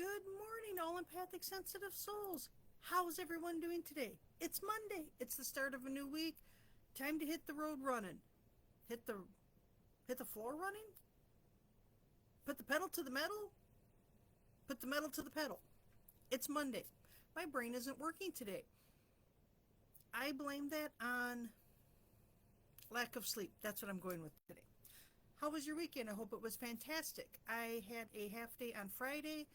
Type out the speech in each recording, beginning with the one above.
Good morning, all empathic sensitive souls. How's everyone doing today? It's Monday. It's the start of a new week. Time to hit the road running. Hit the floor running? Put the pedal to the metal? Put the metal to the pedal. It's Monday. My brain isn't working today. I blame that on lack of sleep. That's what I'm going with today. How was your weekend? I hope it was fantastic. I had a half day on Friday.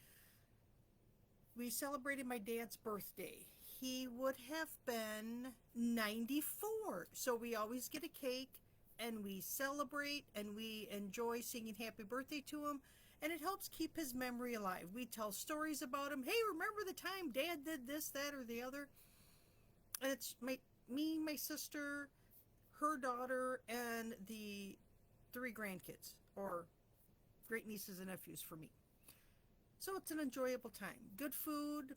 We celebrated my dad's birthday. He would have been 94. So we always get a cake and we celebrate and we enjoy singing happy birthday to him. And it helps keep his memory alive. We tell stories about him. Hey, remember the time Dad did this, that, or the other? And it's me, my sister, her daughter, and the 3 grandkids, or great nieces and nephews for me. So it's an enjoyable time. Good food.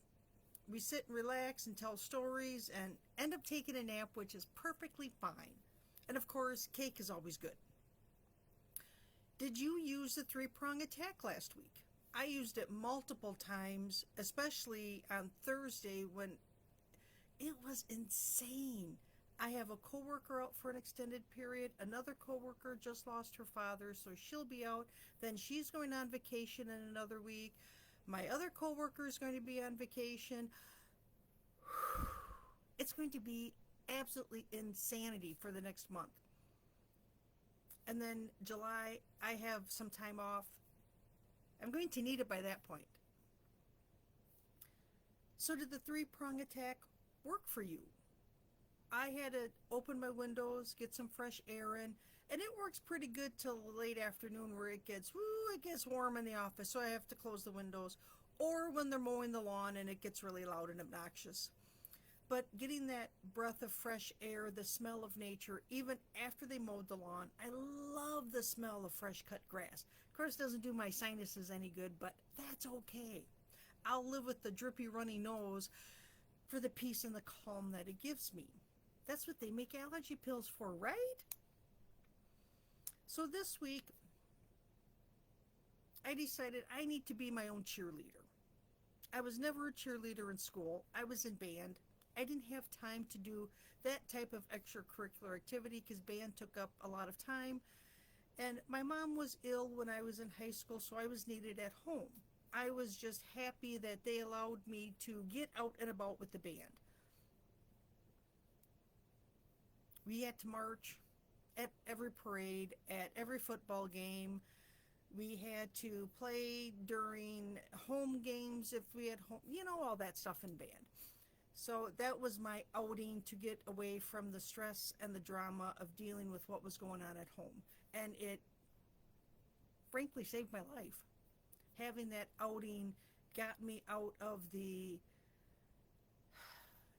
We sit and relax and tell stories and end up taking a nap, which is perfectly fine. And of course, cake is always good. Did you use the 3-prong attack last week? I used it multiple times, especially on Thursday when it was insane. I have a coworker out for an extended period. Another coworker just lost her father, so she'll be out. Then she's going on vacation in another week. My other coworker is going to be on vacation. It's going to be absolutely insanity for the next month. And then July, I have some time off. I'm going to need it by that point. So did the 3-prong attack work for you? I had to open my windows, get some fresh air in, and it works pretty good till late afternoon where it gets warm in the office, so I have to close the windows, or when they're mowing the lawn and it gets really loud and obnoxious. But getting that breath of fresh air, the smell of nature, even after they mowed the lawn, I love the smell of fresh cut grass. Of course, it doesn't do my sinuses any good, but that's okay. I'll live with the drippy, runny nose for the peace and the calm that it gives me. That's what they make allergy pills for, right? So this week, I decided I need to be my own cheerleader. I was never a cheerleader in school. I was in band. I didn't have time to do that type of extracurricular activity because band took up a lot of time. And my mom was ill when I was in high school, so I was needed at home. I was just happy that they allowed me to get out and about with the band. We had to march at every parade, at every football game. We had to play during home games if we had home, all that stuff in band. So that was my outing to get away from the stress and the drama of dealing with what was going on at home. And it frankly saved my life. Having that outing got me out of the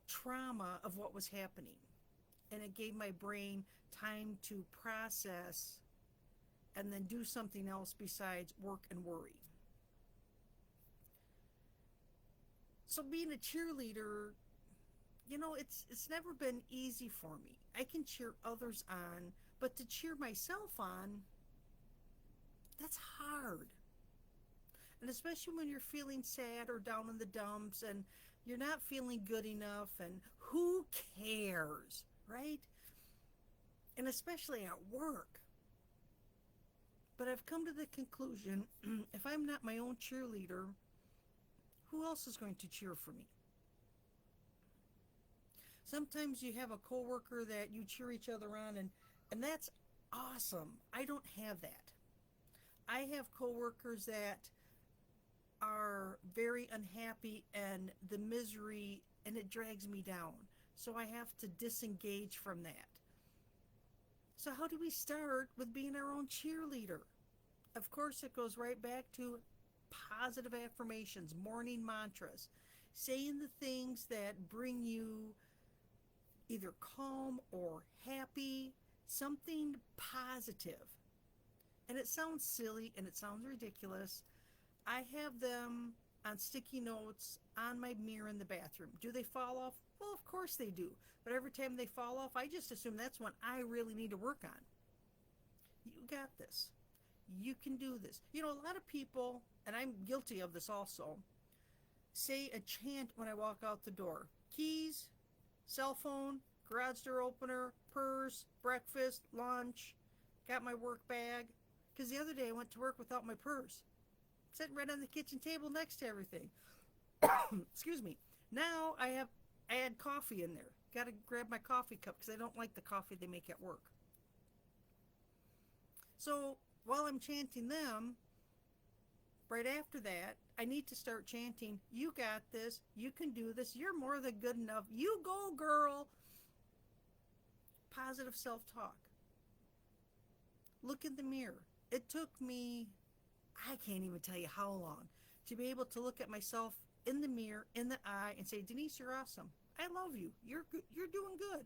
trauma of what was happening. And it gave my brain time to process and then do something else besides work and worry. So being a cheerleader, it's never been easy for me. I can cheer others on, but to cheer myself on, that's hard. And especially when you're feeling sad or down in the dumps and you're not feeling good enough, and who cares, right? And especially at work. But I've come to the conclusion, if I'm not my own cheerleader, who else is going to cheer for me? Sometimes you have a coworker that you cheer each other on, and that's awesome. I don't have that. I have coworkers that are very unhappy and the misery, and it drags me down. So I have to disengage from that. So how do we start with being our own cheerleader? Of course, it goes right back to positive affirmations, morning mantras, saying the things that bring you either calm or happy, something positive. And it sounds silly and it sounds ridiculous. I have them on sticky notes on my mirror in the bathroom. Do they fall off? Well, of course they do. But every time they fall off, I just assume that's when I really need to work on. You got this. You can do this. A lot of people, and I'm guilty of this also, say a chant when I walk out the door. Keys, cell phone, garage door opener, purse, breakfast, lunch, got my work bag. Because the other day I went to work without my purse, sitting right on the kitchen table next to everything. Excuse me. Now I had coffee in there. Got to grab my coffee cup because I don't like the coffee they make at work. So while I'm chanting them, right after that, I need to start chanting, you got this, you can do this, you're more than good enough, you go, girl. Positive self talk. Look in the mirror. It took me, I can't even tell you how long, to be able to look at myself in the mirror, in the eye, and say, Denise, you're awesome. I love you. You're good. You're doing good.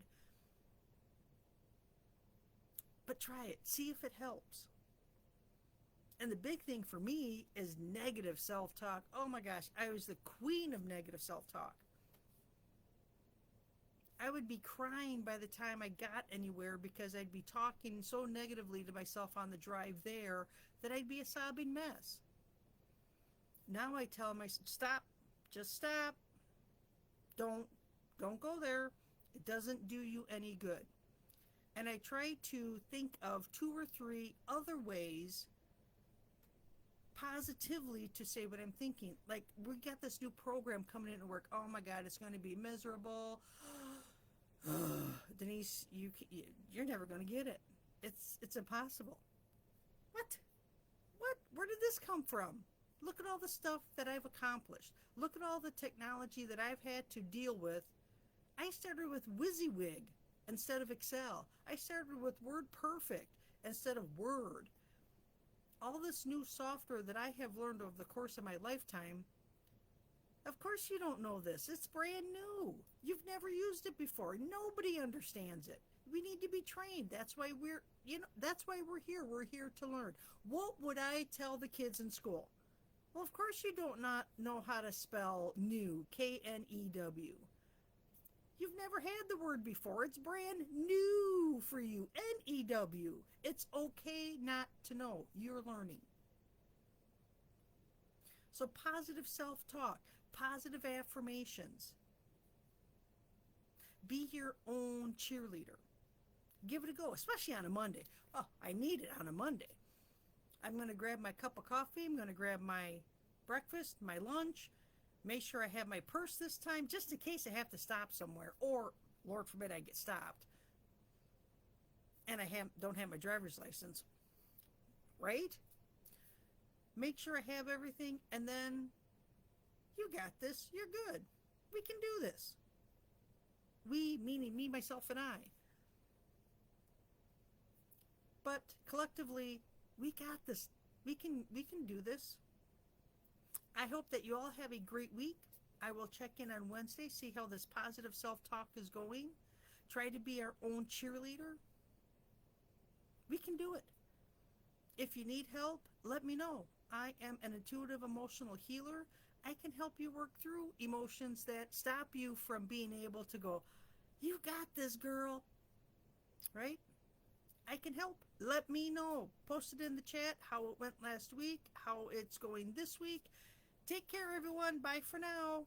But try it. See if it helps. And the big thing for me is negative self-talk. Oh my gosh, I was the queen of negative self-talk. I would be crying by the time I got anywhere because I'd be talking so negatively to myself on the drive there that I'd be a sobbing mess. Now I tell myself, stop, just stop. Don't go there. It doesn't do you any good. And I try to think of 2 or 3 other ways positively to say what I'm thinking. Like, we got this new program coming into work. Oh my God, it's going to be miserable. Denise, you're never going to get it. It's impossible. What? Where did this come from? Look at all the stuff that I've accomplished. Look at all the technology that I've had to deal with. I started with WYSIWYG instead of Excel. I started with WordPerfect instead of Word. All this new software that I have learned over the course of my lifetime, of course you don't know this. It's brand new. You've never used it before. Nobody understands it. We need to be trained. That's why that's why we're here. We're here to learn. What would I tell the kids in school? Well, of course you don't not know how to spell new, K-N-E-W. You've never had the word before. It's brand new for you, N-E-W. It's okay not to know. You're learning. So positive self-talk, positive affirmations. Be your own cheerleader. Give it a go, especially on a Monday. Oh, I need it on a Monday. I'm going to grab my cup of coffee. I'm going to grab my breakfast, my lunch. Make sure I have my purse this time, just in case I have to stop somewhere. Or, Lord forbid, I get stopped. And I don't have my driver's license. Right? Make sure I have everything. And then, you got this. You're good. We can do this. We, meaning me, myself, and I. But collectively, we got this. We can do this. I hope that you all have a great week. I will check in on Wednesday, see how this positive self-talk is going. Try to be our own cheerleader. We can do it. If you need help, let me know. I am an intuitive emotional healer. I can help you work through emotions that stop you from being able to go, you got this, girl. Right? I can help. Let me know. Post it in the chat how it went last week, how it's going this week. Take care, everyone. Bye for now.